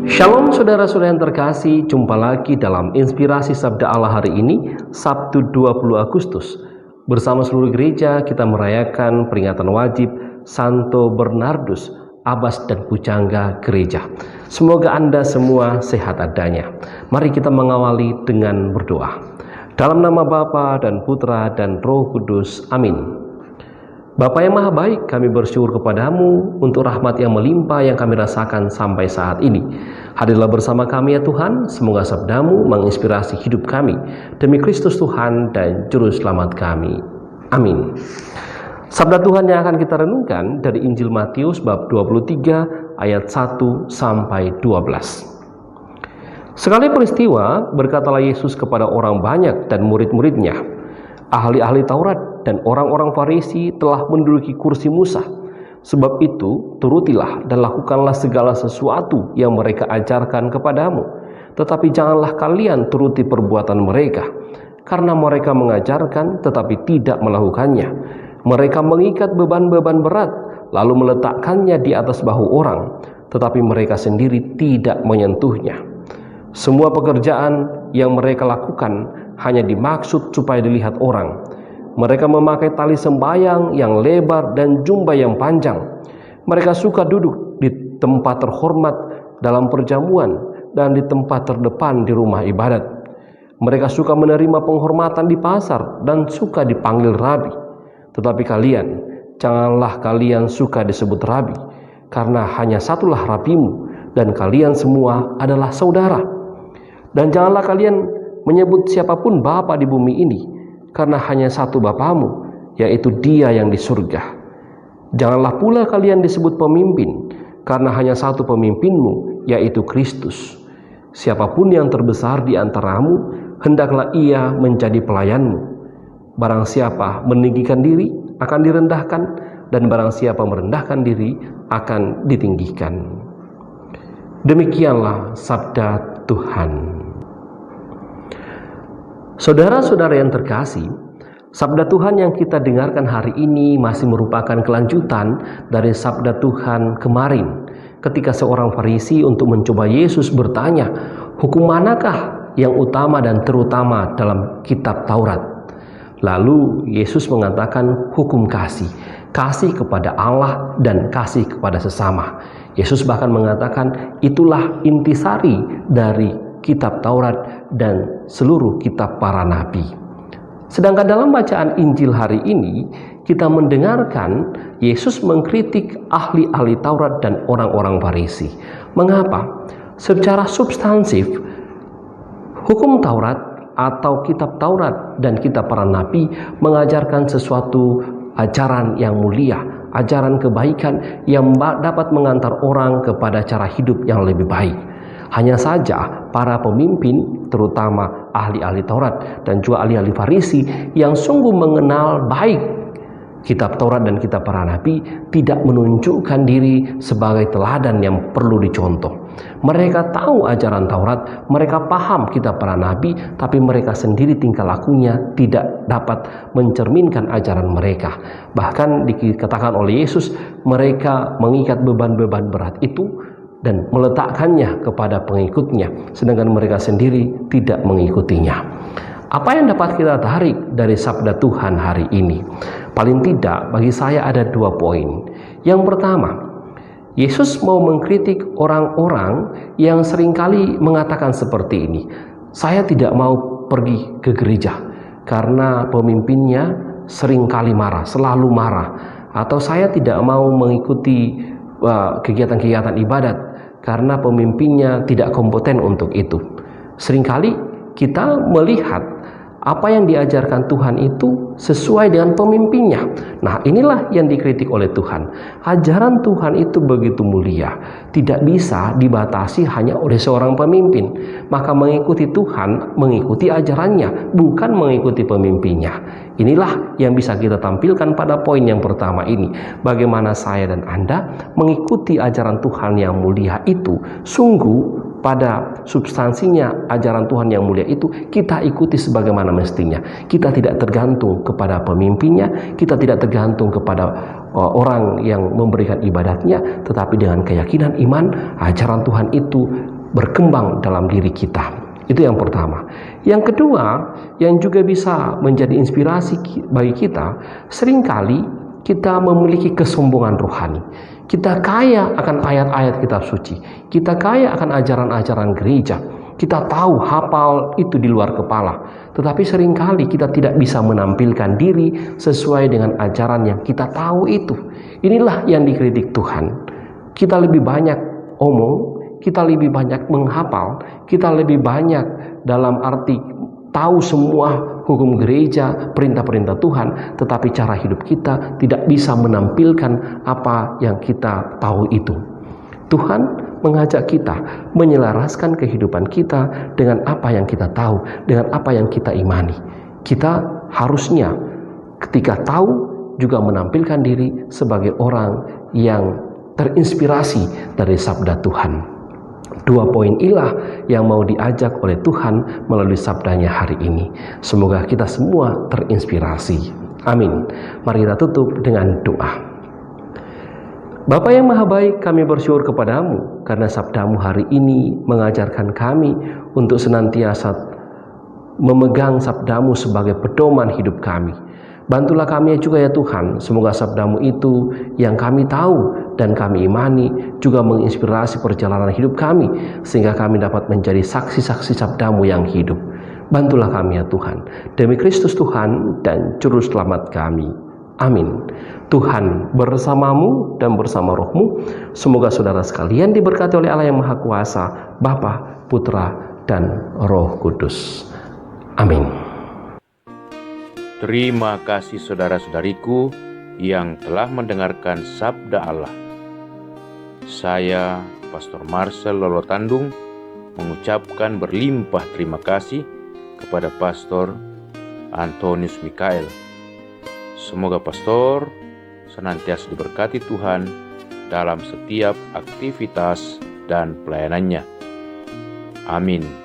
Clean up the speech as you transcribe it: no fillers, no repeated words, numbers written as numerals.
Shalom saudara-saudara yang terkasih, jumpa lagi dalam Inspirasi Sabda Allah hari ini, Sabtu 20 Agustus. Bersama seluruh gereja kita merayakan peringatan wajib Santo Bernardus, Abbas dan Pujangga Gereja. Semoga Anda semua sehat adanya. Mari kita mengawali dengan berdoa. Dalam nama Bapa dan Putra dan Roh Kudus, amin. Bapa yang Maha Baik, kami bersyukur kepadamu untuk rahmat yang melimpah yang kami rasakan sampai saat ini. Hadirlah bersama kami ya Tuhan, semoga sabdamu menginspirasi hidup kami. Demi Kristus Tuhan dan Juru Selamat kami. Amin. Sabda Tuhan yang akan kita renungkan dari Injil Matius bab 23 ayat 1 sampai 12. Sekali peristiwa, berkatalah Yesus kepada orang banyak dan murid-muridnya, ahli-ahli Taurat dan orang-orang Farisi telah menduduki kursi Musa. Sebab itu, turutilah dan lakukanlah segala sesuatu yang mereka ajarkan kepadamu. Tetapi janganlah kalian turuti perbuatan mereka, karena mereka mengajarkan tetapi tidak melakukannya. Mereka mengikat beban-beban berat, lalu meletakkannya di atas bahu orang, tetapi mereka sendiri tidak menyentuhnya. Semua pekerjaan yang mereka lakukan hanya dimaksud supaya dilihat orang. Mereka memakai tali sembayang yang lebar dan jubah yang panjang. Mereka suka duduk di tempat terhormat dalam perjamuan dan di tempat terdepan di rumah ibadat. Mereka suka menerima penghormatan di pasar dan suka dipanggil rabi. Tetapi kalian, janganlah kalian suka disebut rabi, karena hanya satulah rabimu, dan kalian semua adalah saudara. Dan janganlah kalian menyebut siapapun bapa di bumi ini, karena hanya satu Bapamu, yaitu Dia yang di surga. Janganlah pula kalian disebut pemimpin, karena hanya satu pemimpinmu, yaitu Kristus. Siapapun yang terbesar di antaramu, hendaklah ia menjadi pelayanmu. Barang siapa meninggikan diri, akan direndahkan, dan barang siapa merendahkan diri, akan ditinggikan. Demikianlah sabda Tuhan. Saudara-saudara yang terkasih, sabda Tuhan yang kita dengarkan hari ini masih merupakan kelanjutan dari sabda Tuhan kemarin, ketika seorang Farisi untuk mencoba Yesus bertanya, hukum manakah yang utama dan terutama dalam kitab Taurat? Lalu Yesus mengatakan hukum kasih kepada Allah dan kasih kepada sesama. Yesus bahkan mengatakan itulah intisari dari kitab Taurat dan seluruh kitab para nabi. Sedangkan dalam bacaan Injil hari ini, kita mendengarkan Yesus mengkritik ahli-ahli Taurat dan orang-orang Farisi. Mengapa? Secara substansif, hukum Taurat atau kitab Taurat dan kitab para nabi mengajarkan sesuatu ajaran yang mulia, ajaran kebaikan yang dapat mengantar orang kepada cara hidup yang lebih baik. Hanya saja para pemimpin, terutama ahli-ahli Taurat dan juga ahli-ahli Farisi yang sungguh mengenal baik kitab Taurat dan kitab para nabi, tidak menunjukkan diri sebagai teladan yang perlu dicontoh. Mereka tahu ajaran Taurat, mereka paham kitab para nabi, tapi mereka sendiri tingkah lakunya tidak dapat mencerminkan ajaran mereka. Bahkan dikatakan oleh Yesus, mereka mengikat beban-beban berat itu dan meletakkannya kepada pengikutnya, sedangkan mereka sendiri tidak mengikutinya. Apa yang dapat kita tarik dari sabda Tuhan hari ini? Paling tidak bagi saya ada 2 poin. Yang pertama, Yesus mau mengkritik orang-orang yang seringkali mengatakan seperti ini, saya tidak mau pergi ke gereja karena pemimpinnya seringkali marah, selalu marah, atau saya tidak mau mengikuti kegiatan-kegiatan ibadat karena pemimpinnya tidak kompeten untuk itu. Seringkali kita melihat apa yang diajarkan Tuhan itu sesuai dengan pemimpinnya. Nah, inilah yang dikritik oleh Tuhan. Ajaran Tuhan itu begitu mulia, tidak bisa dibatasi hanya oleh seorang pemimpin. Maka mengikuti Tuhan, mengikuti ajarannya, bukan mengikuti pemimpinnya. Inilah yang bisa kita tampilkan pada poin yang pertama ini. Bagaimana saya dan Anda mengikuti ajaran Tuhan yang mulia itu, sungguh pada substansinya ajaran Tuhan yang mulia itu kita ikuti sebagaimana mestinya. Kita tidak tergantung kepada pemimpinnya, kita tidak tergantung kepada orang yang memberikan ibadatnya, tetapi dengan keyakinan iman, ajaran Tuhan itu berkembang dalam diri kita. Itu yang pertama. Yang kedua, yang juga bisa menjadi inspirasi bagi kita, seringkali kita memiliki kesombongan rohani. Kita kaya akan ayat-ayat kitab suci. Kita kaya akan ajaran-ajaran gereja. Kita tahu hafal itu di luar kepala. Tetapi seringkali kita tidak bisa menampilkan diri sesuai dengan ajaran yang kita tahu itu. Inilah yang dikritik Tuhan. Kita lebih banyak omong, kita lebih banyak menghafal, kita lebih banyak dalam arti tahu semua hukum gereja, perintah-perintah Tuhan, tetapi cara hidup kita tidak bisa menampilkan apa yang kita tahu itu. Tuhan mengajak kita menyelaraskan kehidupan kita dengan apa yang kita tahu, dengan apa yang kita imani. Kita harusnya ketika tahu juga menampilkan diri sebagai orang yang terinspirasi dari sabda Tuhan. 2 poin inilah yang mau diajak oleh Tuhan melalui sabdanya hari ini. Semoga kita semua terinspirasi. Amin. Mari kita tutup dengan doa. Bapa yang Maha Baik, kami bersyukur kepadamu karena sabdamu hari ini mengajarkan kami untuk senantiasa memegang sabdamu sebagai pedoman hidup kami. Bantulah kami juga ya Tuhan, semoga sabdamu itu yang kami tahu dan kami imani juga menginspirasi perjalanan hidup kami, sehingga kami dapat menjadi saksi-saksi sabdamu yang hidup. Bantulah kami ya Tuhan, demi Kristus Tuhan dan Juru Selamat kami. Amin. Tuhan bersamamu dan bersama rohmu. Semoga saudara sekalian diberkati oleh Allah yang Maha Kuasa, Bapa, Putra, dan Roh Kudus. Amin. Terima kasih saudara-saudariku yang telah mendengarkan sabda Allah. Saya, Pastor Marcel Lolotandung, mengucapkan berlimpah terima kasih kepada Pastor Antonius Mikael. Semoga Pastor senantiasa diberkati Tuhan dalam setiap aktivitas dan pelayanannya. Amin.